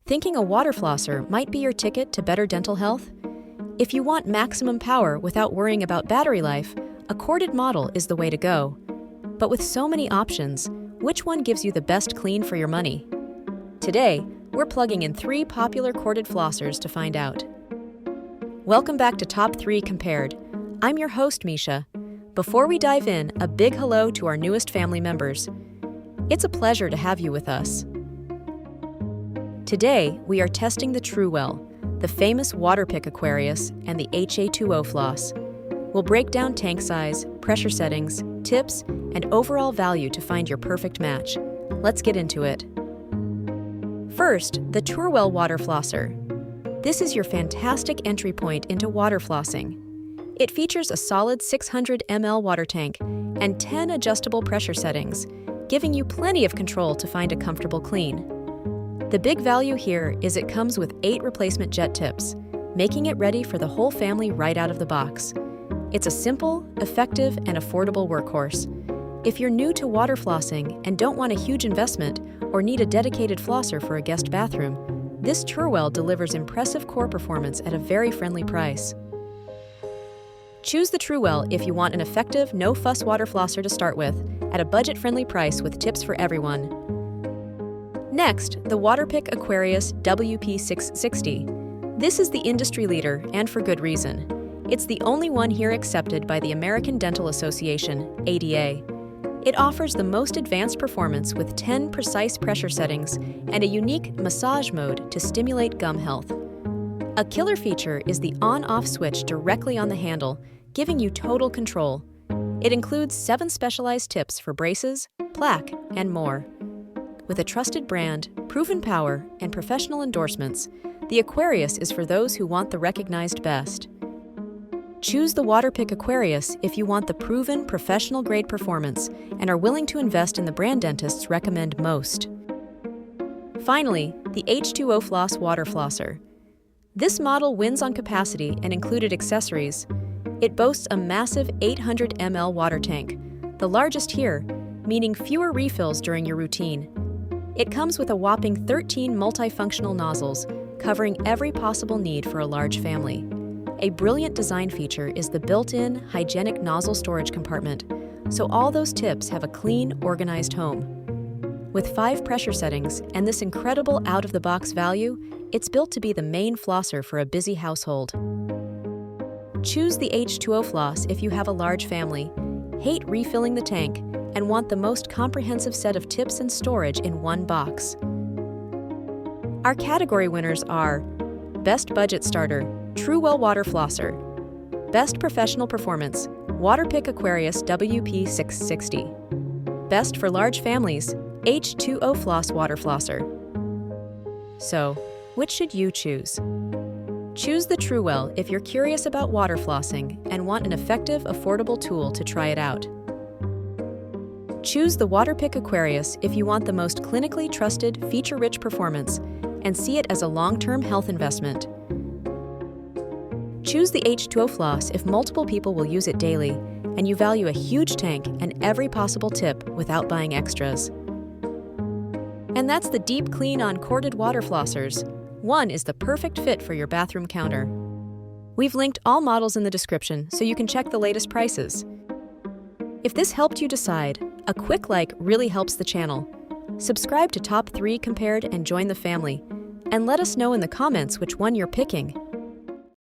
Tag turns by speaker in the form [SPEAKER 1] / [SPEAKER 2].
[SPEAKER 1] Thinking a water flosser might be your ticket to better dental health? If you want maximum power without worrying about battery life, a corded model is the way to go. But with so many options, which one gives you the best clean for your money? Today, we're plugging in 3 popular corded flossers to find out. Welcome back to Top 3 Compared. I'm your host, Misha. Before we dive in, a big hello to our newest family members. It's a pleasure to have you with us. Today, we are testing the TUREWELL, the famous Waterpik Aquarius, and the H2ofloss. We'll break down tank size, pressure settings, tips, and overall value to find your perfect match. Let's get into it. First, the TUREWELL Water Flosser. This is your fantastic entry point into water flossing. It features a solid 600 ml water tank and 10 adjustable pressure settings, giving you plenty of control to find a comfortable clean. The big value here is it comes with 8 replacement jet tips, making it ready for the whole family right out of the box. It's a simple, effective, and affordable workhorse. If you're new to water flossing and don't want a huge investment or need a dedicated flosser for a guest bathroom, this TUREWELL delivers impressive core performance at a very friendly price. Choose the TUREWELL if you want an effective, no-fuss water flosser to start with, at a budget-friendly price with tips for everyone. Next, the Waterpik Aquarius WP660. This is the industry leader, and for good reason. It's the only one here accepted by the American Dental Association, ADA. It offers the most advanced performance with 10 precise pressure settings and a unique massage mode to stimulate gum health. A killer feature is the on-off switch directly on the handle, giving you total control. It includes 7 specialized tips for braces, plaque, and more. With a trusted brand, proven power, and professional endorsements, the Aquarius is for those who want the recognized best. Choose the Waterpik Aquarius if you want the proven professional-grade performance and are willing to invest in the brand dentists recommend most. Finally, the H2ofloss Water Flosser. This model wins on capacity and included accessories. It boasts a massive 800 ml water tank, the largest here, meaning fewer refills during your routine. It comes with a whopping 13 multifunctional nozzles, covering every possible need for a large family. A brilliant design feature is the built-in, hygienic nozzle storage compartment, so all those tips have a clean, organized home. With 5 pressure settings and this incredible out-of-the-box value, it's built to be the main flosser for a busy household. Choose the H2ofloss if you have a large family, hate refilling the tank, and want the most comprehensive set of tips and storage in one box. Our category winners are Best Budget Starter, TUREWELL Water Flosser. Best Professional Performance, Waterpik Aquarius WP660. Best for Large Families, H2ofloss Water Flosser. So, which should you choose? Choose the TUREWELL if you're curious about water flossing and want an effective, affordable tool to try it out. Choose the Waterpik Aquarius if you want the most clinically trusted, feature-rich performance and see it as a long-term health investment. Choose the H2ofloss if multiple people will use it daily and you value a huge tank and every possible tip without buying extras. And that's the deep clean on corded water flossers. One is the perfect fit for your bathroom counter. We've linked all models in the description so you can check the latest prices. If this helped you decide, a quick like really helps the channel. Subscribe to Top 3 Compared and join the family. And let us know in the comments which one you're picking.